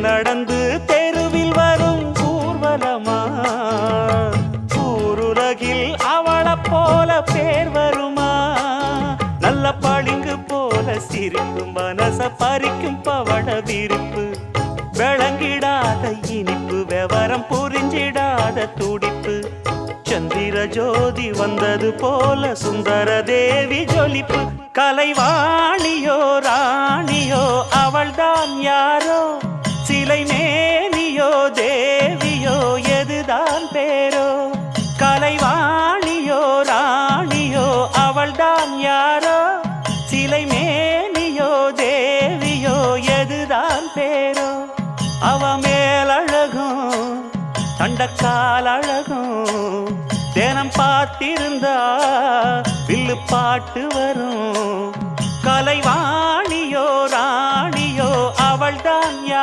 நடந்து தெருவில் வரும் ஊர்வலமா ஊருலகில் அவளை போல பேர் வருமா நல்ல பளிங்கு போல சிரிக்கும் மனச பறிக்கும் பவள விரிப்பு விளங்கிடாத இனிப்பு விவரம் புரிஞ்சிடாத துடிப்பு சந்திர ஜோதி வந்தது போல சுந்தர தேவி ஜொலிப்பு கலைவாணியோ ராணியோ அவள்தான் யாரோ சிலை மேனியோ தேவியோ எதுதான் பேரோ கலைவாணியோ ராணியோ அவள்தான் யாரோ சிலை மேனியோ தேவியோ எதுதான் பேரோ அவ மேலழகும் தண்டக்கால் அழகும் தினம் பார்த்திருந்தா வில்லு பாட்டு வரும் கலைவாணியோ ராணியோ அவள்தான் யார்